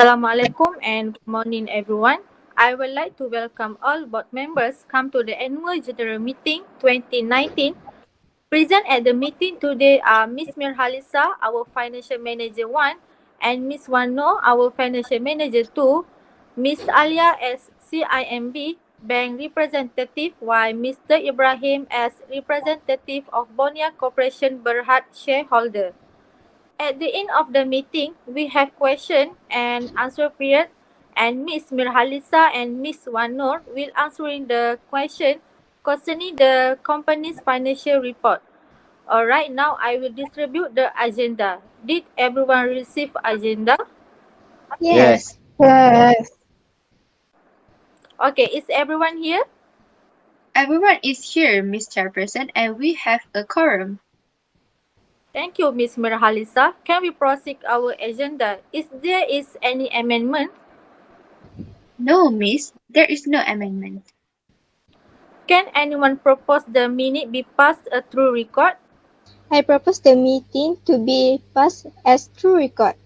Assalamualaikum and good morning everyone. I would like to welcome all board members come to the annual general meeting 2019. Present at the meeting today are Ms. Mirhalisa, our financial manager 1, and Ms. Wano, our financial manager 2, Ms. Alia as CIMB bank representative, while Mr. Ibrahim as representative of Bonia Corporation Berhad shareholder. At the end of the meeting, we have question and answer period, and Ms. Mirhalisa and Ms. Wanur will answering the question concerning the company's financial report. Alright, now I will distribute the agenda. Did everyone receive agenda? Yes. Yes. Yes. Okay, is everyone here? Everyone is here, Miss Chairperson, and we have a quorum. Thank you, Ms. Mirhalisa. Can we proceed our agenda? Is there any amendment? No, Miss, there is no amendment. Can anyone propose the minute be passed through record? I propose the meeting to be passed as true record.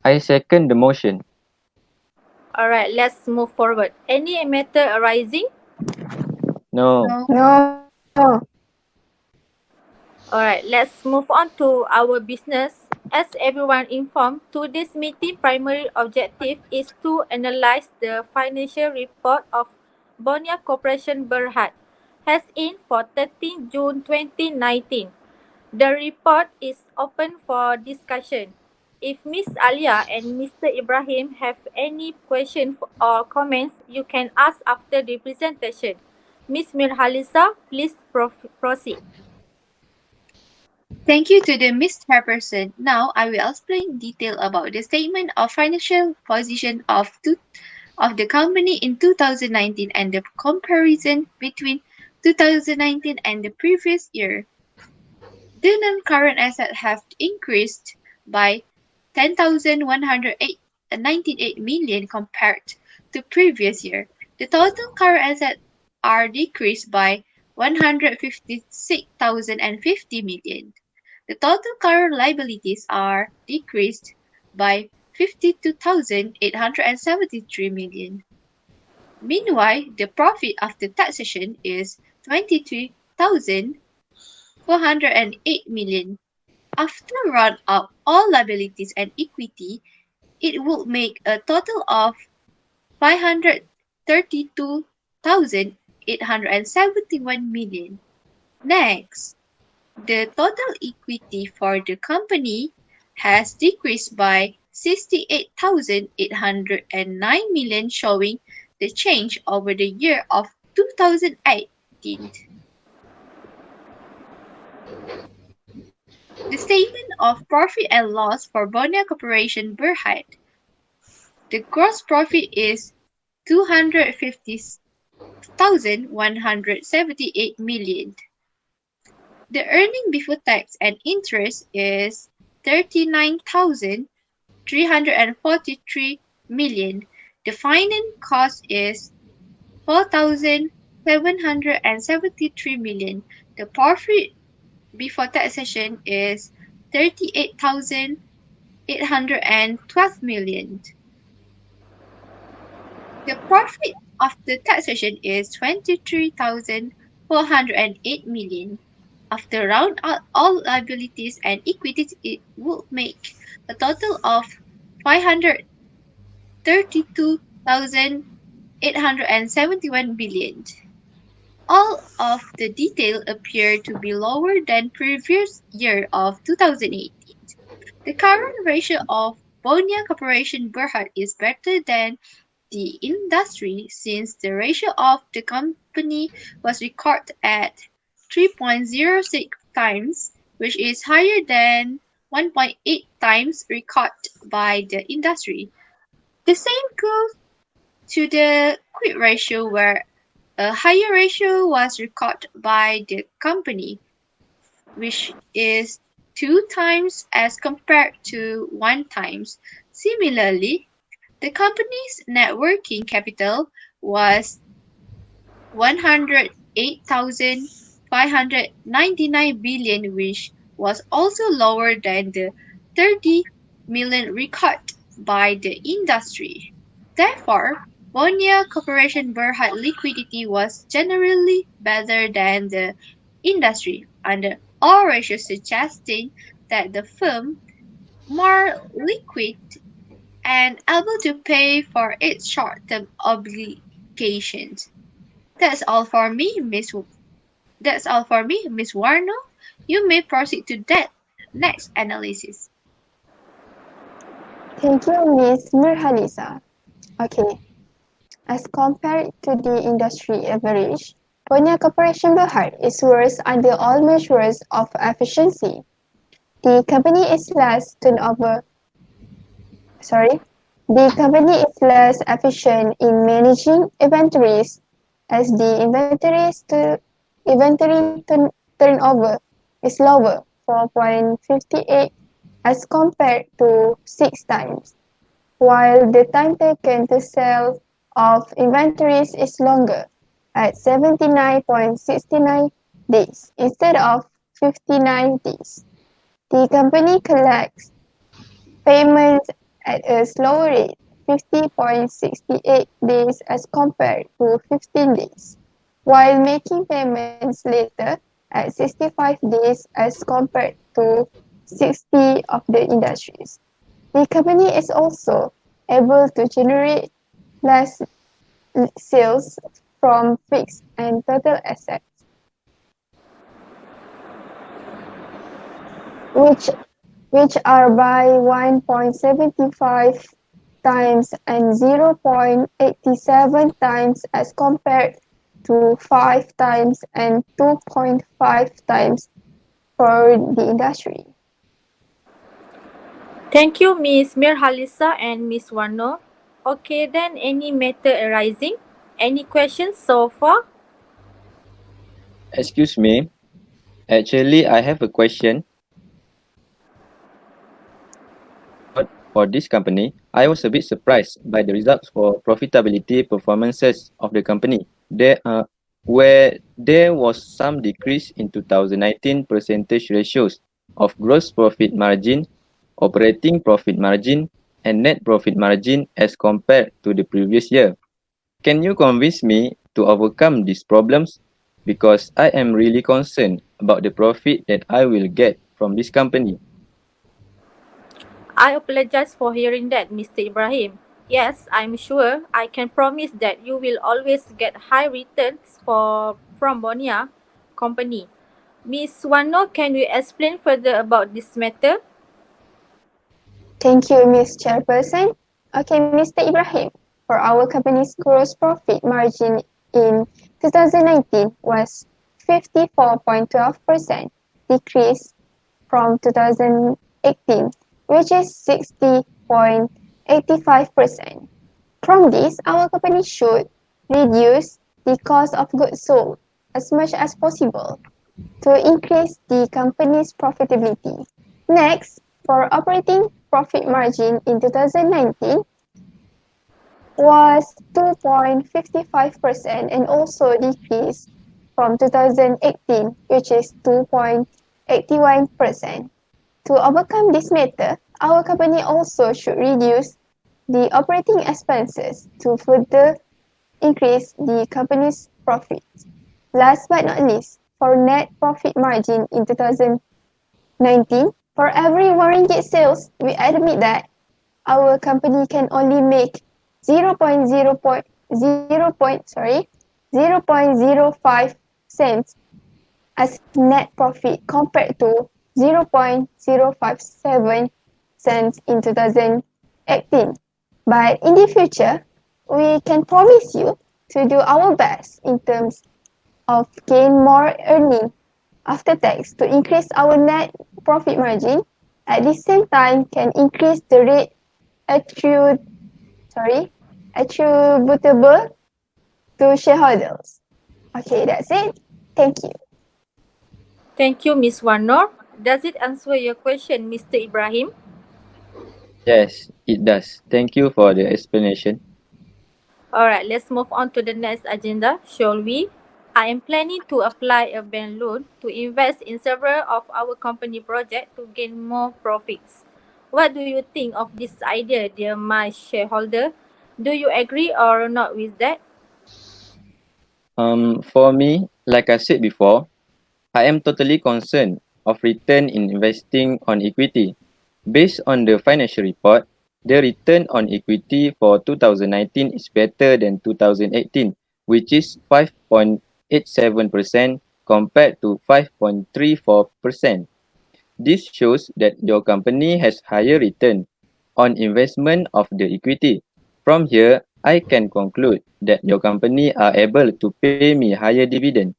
I second the motion. Alright, let's move forward. Any matter arising? No. No. No. Alright, let's move on to our business. As everyone informed, today's meeting primary objective is to analyze the financial report of Bonia Corporation Berhad has in for 13 June 2019. The report is open for discussion. If Ms. Alia and Mr. Ibrahim have any questions or comments, you can ask after the presentation. Ms. Mirhalisa, please proceed. Thank you to the Miss Chairperson. Now I will explain detail about the statement of financial position of the company in 2019 and the comparison between 2019 and the previous year. The non-current assets have increased by 10,198 million compared to previous year. The total current assets are decreased by 156,050 million. The total current liabilities are decreased by 52,873 million. Meanwhile, the profit after taxation is 23,408 million. After round up all liabilities and equity, it would make a total of 532,871 million. Next, the total equity for the company has decreased by 68,809 million, showing the change over the year of 2018. The statement of profit and loss for Bonia Corporation Berhad. The gross profit is 250,178 million. The earning before tax and interest is 39,343 million. The finance cost is 4,773 million. The profit before taxation is 38,812 million. The profit after taxation is 23,408 million. After round out all liabilities and equities, it would make a total of 532,871 billion. All of the detail appear to be lower than previous year of 2018. The current ratio of Bonia Corporation Berhad is better than the industry since the ratio of the company was recorded at 3.06 times, which is higher than 1.8 times recorded by the industry. The same goes to the quick ratio, where a higher ratio was recorded by the company, which is 2 times as compared to 1 times. Similarly, the company's net working capital was 108,599 billion, which was also lower than the 30 million recorded by the industry. Therefore, Bonia Corporation Berhad liquidity was generally better than the industry, under all ratios suggesting that the firm more liquid and able to pay for its short-term obligations. That's all for me, Miss. That's all for me, Miss Warner. You may proceed to that next analysis. Thank you, Ms. Nurhalisa. Okay, as compared to the industry average, Bonia Corporation Berhad is worse under all measures of efficiency. The company is less turnover. Sorry, the company is less efficient in managing inventories, as the inventory turnover is lower, 4.58 as compared to 6 times, while the time taken to sell of inventories is longer, at 79.69 days instead of 59 days. The company collects payments at a slower rate, 50.68 days as compared to 15 days, while making payments later at 65 days as compared to 60 of the industries. The company is also able to generate less sales from fixed and total assets, which which are by 1.75 times and 0.87 times as compared to 5 times and 2.5 times for the industry. Thank you, Miss Mirhalisa and Miss Warno. Okay, then any matter arising? Any questions so far? Excuse me. Actually, I have a question. But for this company, I was a bit surprised by the results for profitability performances of the company. Where there was some decrease in 2019 percentage ratios of gross profit margin, operating profit margin, and net profit margin as compared to the previous year. Can you convince me to overcome these problems? Because I am really concerned about the profit that I will get from this company. I apologize for hearing that, Mr. Ibrahim. Yes, I'm sure I can promise that you will always get high returns from Bonia company. Miss Wano, can you explain further about this matter? Thank you, Ms. Chairperson. Okay, Mr. Ibrahim, for our company's gross profit margin in 2019 was 54.12%, decrease from 2018, which is 60.85%. From this, our company should reduce the cost of goods sold as much as possible to increase the company's profitability. Next, for operating profit margin in 2019 was 2.55% and also decreased from 2018, which is 2.81%. To overcome this matter, our company also should reduce the operating expenses to further increase the company's profits. Last but not least, for net profit margin in 2019, for every 1 ringgit sales, we admit that our company can only make 0.05 cents as net profit compared to 0.057 cents in 2018. But in the future, we can promise you to do our best in terms of gain more earning after tax to increase our net profit margin. At the same time, can increase the rate attributable to shareholders. Okay, that's it. Thank you. Thank you, Miss Wano. Does it answer your question, Mr. Ibrahim? Yes, it does. Thank you for the explanation. Alright, let's move on to the next agenda, shall we? I am planning to apply a bank loan to invest in several of our company projects to gain more profits. What do you think of this idea, dear my shareholder? Do you agree or not with that? For me, like I said before, I am totally concerned of return in investing on equity. Based on the financial report, the return on equity for 2019 is better than 2018, which is 5.87% compared to 5.34%. This shows that your company has higher return on investment of the equity. From here, I can conclude that your company are able to pay me higher dividend.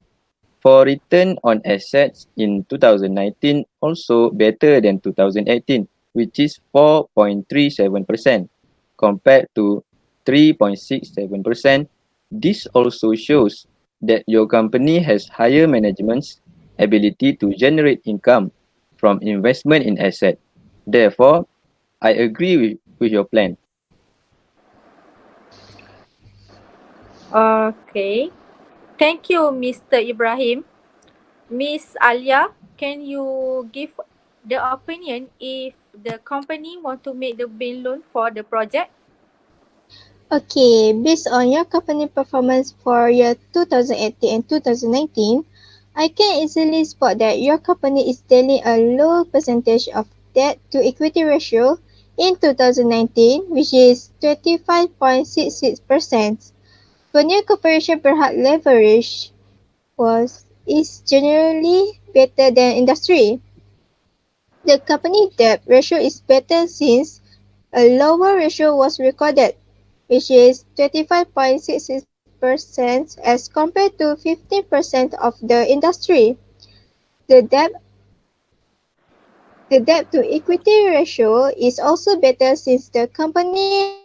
For return on assets in 2019 also better than 2018, which is 4.37% compared to 3.67%. This also shows that your company has higher management's ability to generate income from investment in asset. Therefore, I agree with your plan. Okay. Thank you, Mr. Ibrahim. Miss Alia, can you give the opinion if the company want to make the bank loan for the project? Okay, based on your company performance for year 2018 and 2019, I can easily spot that your company is dealing a low percentage of debt to equity ratio in 2019, which is 25.66%. For new corporation perhaps leverage is generally better than industry. The company debt ratio is better since a lower ratio was recorded, which is 25.66% as compared to 15% of the industry. The debt the debt to equity ratio is also better since the company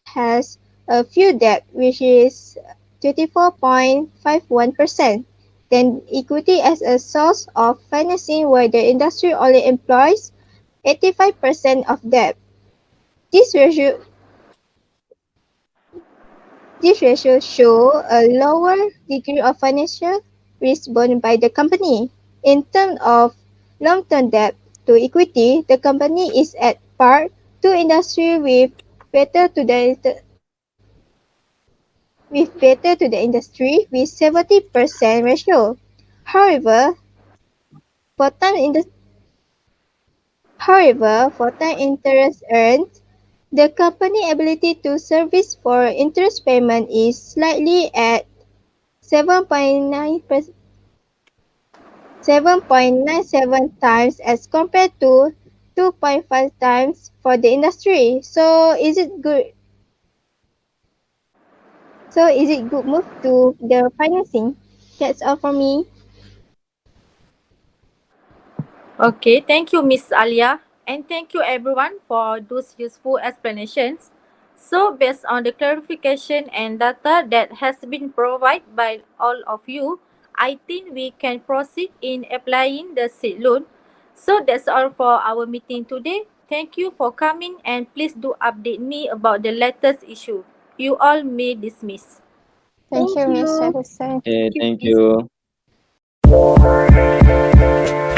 has a few debt, which is 24.51%, then equity as a source of financing where the industry only employs 85% of debt. This ratio These ratios show a lower degree of financial risk borne by the company. In terms of long-term debt to equity, the company is at par to industry better to the better to the industry with 70% ratio. However, for time in the for time interest earned, the company ability to service for interest payment is slightly at 7.9 7.97 times as compared to 2.5 times for the industry. Is it good move to the financing? That's all for me. Okay, thank you, Miss Alia, and thank you everyone for those useful explanations. So, based on the clarification and data that has been provided by all of you, I think we can proceed in applying the seed loan. So, that's all for our meeting today. Thank you for coming, and please do update me about the latest issue. You all may dismiss. Thank Thank you, Miss you. Hussein. Okay, Thank thank you. you.